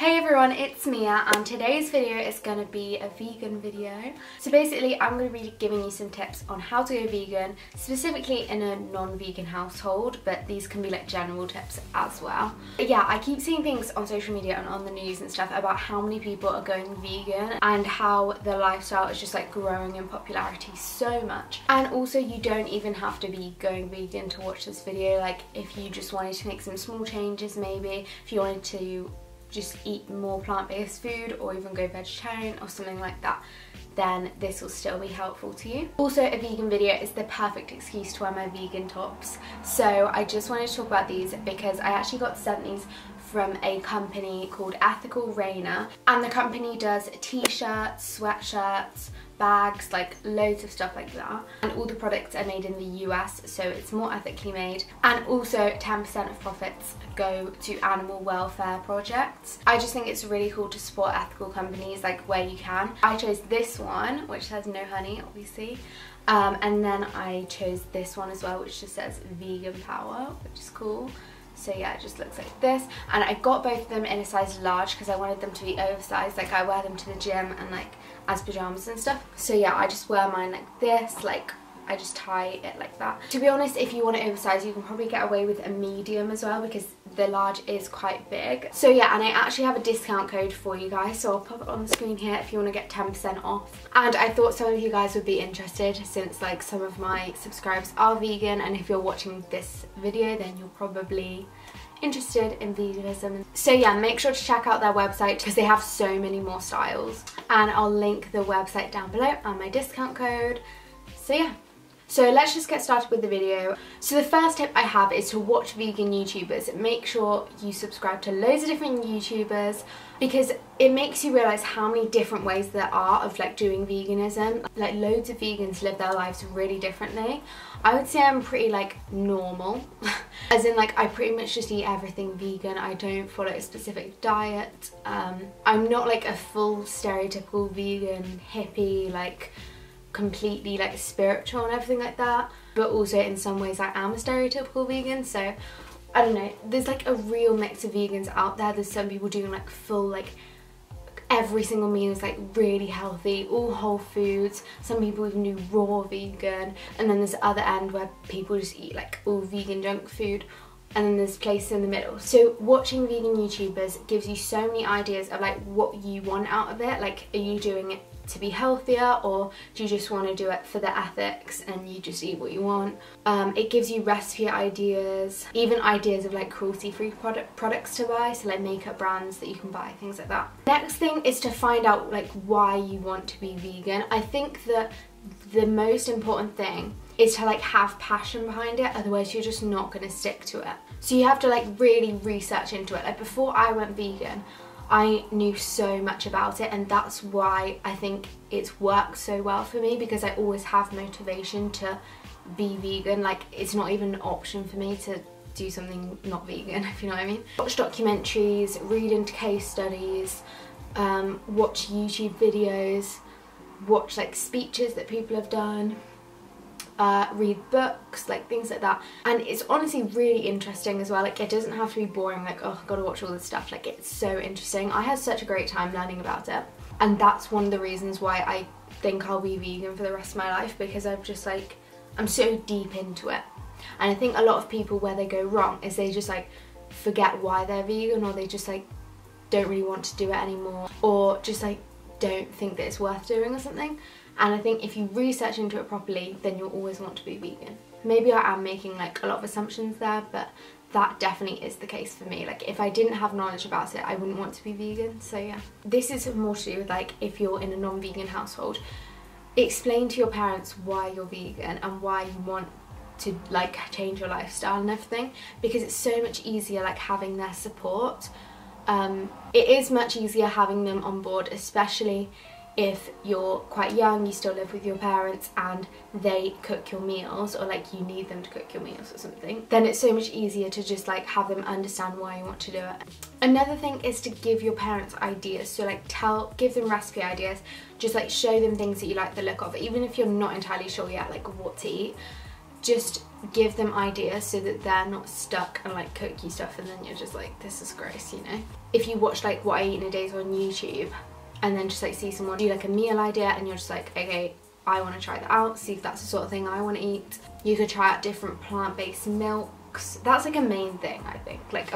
Hey everyone, it's Mia and today's video is going to be a vegan video. So basically I'm going to be giving you some tips on how to go vegan, specifically in a non-vegan household, but these can be like general tips as well. But yeah, I keep seeing things on social media and on the news and stuff about how many people are going vegan and how the lifestyle is just like growing in popularity so much. And also you don't even have to be going vegan to watch this video. Like if you just wanted to make some small changes, maybe if you wanted to just eat more plant-based food or even go vegetarian or something like that, then this will still be helpful to you. Also, a vegan video is the perfect excuse to wear my vegan tops. So I just wanted to talk about these because I actually got sent these from a company called Ethical Rainer, and the company does t-shirts, sweatshirts, bags, like loads of stuff like that, and all the products are made in the US, so it's more ethically made, and also 10% of profits go to animal welfare projects. I just think it's really cool to support ethical companies like where you can. I chose this one, which has no honey obviously, and then I chose this one as well, which just says vegan power, which is cool. So yeah, it just looks like this, and I got both of them in a size large because I wanted them to be oversized. Like I wear them to the gym and like as pajamas and stuff. So yeah, I just wear mine like this, like I just tie it like that. To be honest, if you want it oversized, you can probably get away with a medium as well because the large is quite big. So yeah, and I actually have a discount code for you guys, so I'll pop it on the screen here if you want to get 10% off. And I thought some of you guys would be interested since like some of my subscribers are vegan, and if you're watching this video then you're probably interested in veganism. So yeah, make sure to check out their website because they have so many more styles, and I'll link the website down below and my discount code. So yeah. So let's just get started with the video. So the first tip I have is to watch vegan YouTubers. Make sure you subscribe to loads of different YouTubers because it makes you realise how many different ways there are of like doing veganism. Like loads of vegans live their lives really differently. I would say I'm pretty like normal, as in like I pretty much just eat everything vegan. I don't follow a specific diet. I'm not like a full stereotypical vegan hippie, like completely like spiritual and everything like that, but also in some ways I am a stereotypical vegan. So I don't know, there's like a real mix of vegans out there. There's some people doing like full, like every single meal is like really healthy, all whole foods. Some people even do raw vegan, and then there's the other end where people just eat like all vegan junk food, and then there's places in the middle. So watching vegan YouTubers gives you so many ideas of like what you want out of it. Like, are you doing it to be healthier, or do you just want to do it for the ethics and you just eat what you want? It gives you recipe ideas, even ideas of like cruelty-free products to buy, so like makeup brands that you can buy, things like that. Next thing is to find out like why you want to be vegan. I think that the most important thing is to like have passion behind it, otherwise you're just not going to stick to it. So you have to like really research into it. Like before I went vegan, I knew so much about it, and that's why I think it's worked so well for me, because I always have motivation to be vegan. Like it's not even an option for me to do something not vegan, if you know what I mean. Watch documentaries, read into case studies, watch YouTube videos, watch like speeches that people have done, read books, like things like that. And it's honestly really interesting as well. Like it doesn't have to be boring, like oh gotta watch all this stuff. Like it's so interesting. I had such a great time learning about it, and that's one of the reasons why I think I'll be vegan for the rest of my life, because I've just like, I'm so deep into it. And I think a lot of people, where they go wrong is they just like forget why they're vegan, or they just like don't really want to do it anymore, or just like don't think that it's worth doing or something. And I think if you research into it properly, then you'll always want to be vegan. Maybe I am making like a lot of assumptions there, but that definitely is the case for me. Like if I didn't have knowledge about it, I wouldn't want to be vegan. So yeah, this is more to do with like if you're in a non-vegan household, explain to your parents why you're vegan and why you want to like change your lifestyle and everything, because it's so much easier like having their support. It is much easier having them on board, especially if you're quite young, you still live with your parents and they cook your meals, or like you need them to cook your meals or something. Then it's so much easier to just like have them understand why you want to do it. Another thing is to give your parents ideas. So like give them recipe ideas, just like show them things that you like the look of, even if you're not entirely sure yet like what to eat. just give them ideas so that they're not stuck and like cook you stuff and then you're just like, this is gross, you know. If you watch like What I Eat in a Day on YouTube and then just like see someone do like a meal idea and you're just like, okay, I want to try that out, see if that's the sort of thing I want to eat. You could try out different plant-based milks. That's like a main thing, I think. Like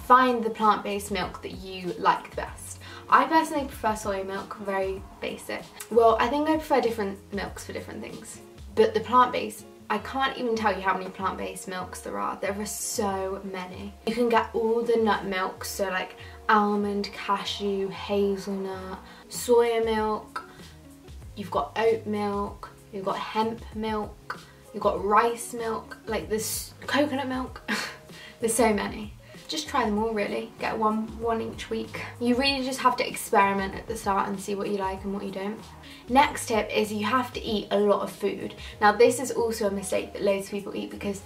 find the plant-based milk that you like the best. I personally prefer soy milk, very basic. Well, I think I prefer different milks for different things. But the plant-based, I can't even tell you how many plant-based milks there are. There are so many. You can get all the nut milks, so like almond, cashew, hazelnut, soya milk. You've got oat milk, you've got hemp milk, you've got rice milk, like this coconut milk. There's so many. Just try them all really, get one each week. You really just have to experiment at the start and see what you like and what you don't. Next tip is you have to eat a lot of food. Now this is also a mistake that loads of people eat because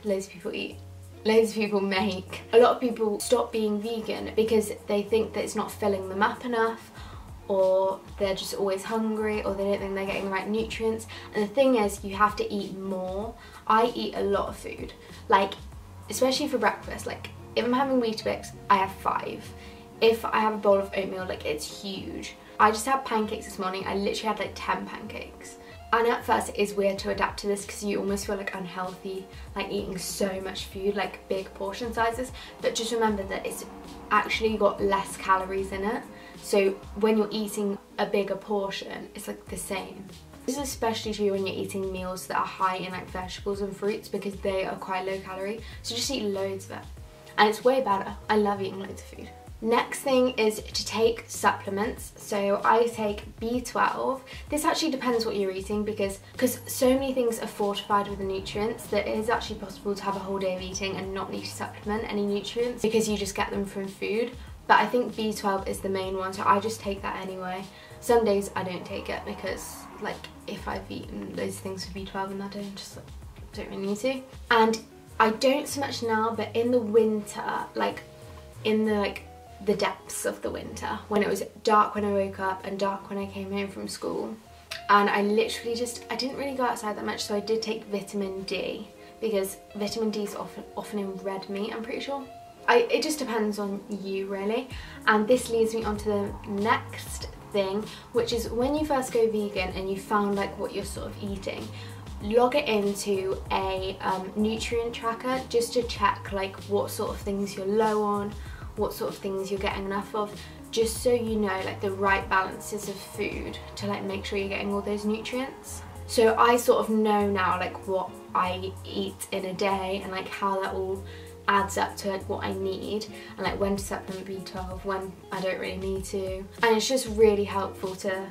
loads of people make. A lot of people stop being vegan because they think that it's not filling them up enough, or they're just always hungry, or they don't think they're getting the right nutrients. And the thing is, you have to eat more. I eat a lot of food, like especially for breakfast. Like if I'm having Weetabix, I have 5. If I have a bowl of oatmeal, like it's huge. I just had pancakes this morning. I literally had like 10 pancakes. And at first it is weird to adapt to this because you almost feel like unhealthy, like eating so much food, like big portion sizes. But just remember that it's actually got less calories in it. So when you're eating a bigger portion, it's like the same. This is especially true when you're eating meals that are high in like vegetables and fruits because they are quite low calorie. So just eat loads of it. And it's way better. I love eating loads of food. Next thing is to take supplements. So I take B12. This actually depends what you're eating because so many things are fortified with the nutrients that it is actually possible to have a whole day of eating and not need to supplement any nutrients because you just get them from food. But I think B12 is the main one, so I just take that anyway. Some days I don't take it because like if I've eaten loads of things with B12 in that day, I just like, don't really need to. And I don't so much now, but in the winter, like in the depths of the winter, when it was dark when I woke up and dark when I came home from school, and I literally I didn't really go outside that much, so I did take vitamin D because vitamin D is often in red meat, I'm pretty sure. It just depends on you really. And this leads me on to the next thing, which is when you first go vegan and you found like what you're sort of eating, log it into a nutrient tracker just to check like what sort of things you're low on, what sort of things you're getting enough of, just so you know like the right balances of food to like make sure you're getting all those nutrients. So I sort of know now like what I eat in a day and like how that all adds up to like what I need, and like when to supplement B12, when I don't really need to. And it's just really helpful to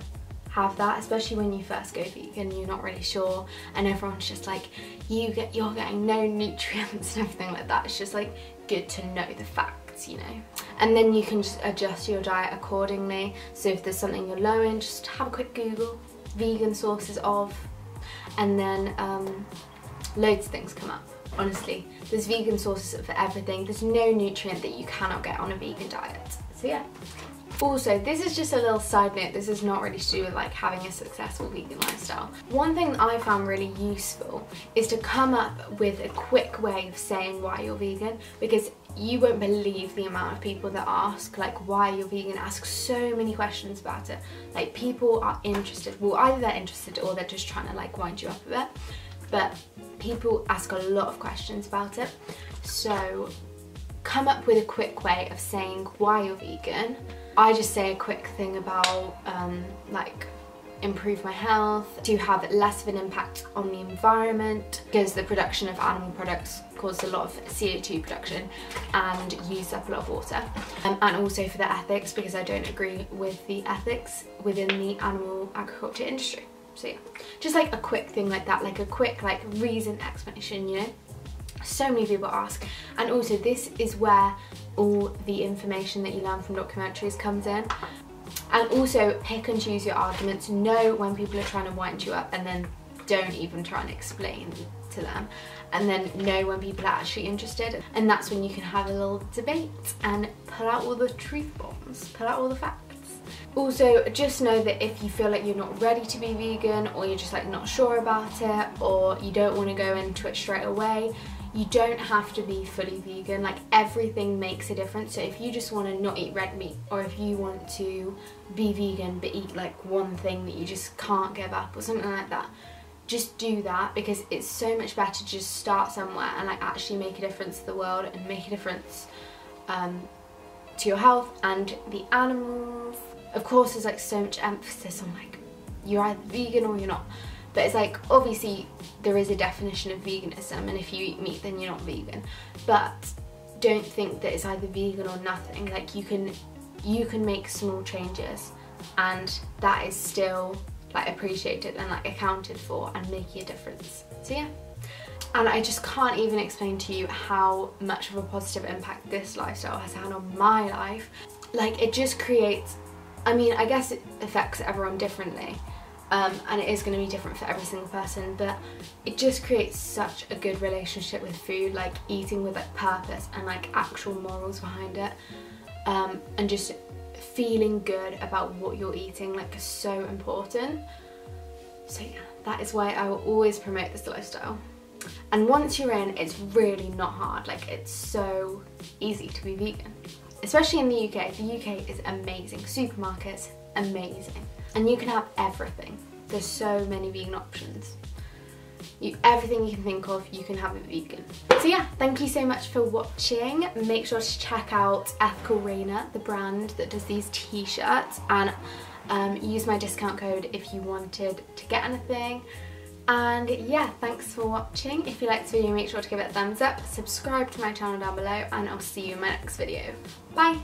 have that, especially when you first go vegan, you're not really sure and everyone's just like, you're getting no nutrients and everything like that. It's just like good to know the facts, you know. And then you can just adjust your diet accordingly. So if there's something you're low in, just have a quick Google, vegan sources of, and then loads of things come up. Honestly, there's vegan sources for everything. There's no nutrient that you cannot get on a vegan diet. So yeah. Also, this is just a little side note, this is not really to do with like having a successful vegan lifestyle. One thing that I found really useful is to come up with a quick way of saying why you're vegan, because you won't believe the amount of people that ask like why you're vegan, ask so many questions about it. Like people are interested, well either they're interested or they're just trying to like wind you up a bit, but people ask a lot of questions about it. So come up with a quick way of saying why you're vegan. I just say a quick thing about like improve my health, to have less of an impact on the environment because the production of animal products causes a lot of CO2 production and use up a lot of water, and also for the ethics because I don't agree with the ethics within the animal agriculture industry. So yeah, just like a quick thing like that, like a quick like reason explanation, you know. So many people ask, and also this is where all the information that you learn from documentaries comes in. And also pick and choose your arguments, know when people are trying to wind you up and then don't even try and explain to them, and then know when people are actually interested, and that's when you can have a little debate and pull out all the truth bombs, pull out all the facts. Also, just know that if you feel like you're not ready to be vegan, or you're just like not sure about it, or you don't want to go into it straight away, you don't have to be fully vegan. Like, everything makes a difference. So if you just want to not eat red meat, or if you want to be vegan but eat like one thing that you just can't give up or something like that, just do that, because it's so much better to just start somewhere and like actually make a difference to the world and make a difference to your health and the animals. Of course, there's like so much emphasis on like you're either vegan or you're not, but it's like obviously there is a definition of veganism, and if you eat meat then you're not vegan. But don't think that it's either vegan or nothing. Like, you can make small changes and that is still like appreciated and like accounted for and making a difference. So yeah. And I just can't even explain to you how much of a positive impact this lifestyle has had on my life. Like, it just creates, I mean, I guess it affects everyone differently, and it is going to be different for every single person, but it just creates such a good relationship with food, like eating with like purpose and like actual morals behind it, and just feeling good about what you're eating, like, is so important. So yeah, that is why I will always promote this lifestyle. And once you're in, it's really not hard. Like, it's so easy to be vegan, especially in the UK. The UK is amazing. Supermarkets, amazing. And you can have everything. There's so many vegan options. Everything you can think of, you can have it vegan. So yeah, thank you so much for watching. Make sure to check out Ethical Rainer, the brand that does these t-shirts, and use my discount code if you wanted to get anything. And yeah, thanks for watching. If you liked this video, make sure to give it a thumbs up, subscribe to my channel down below, and I'll see you in my next video. Bye!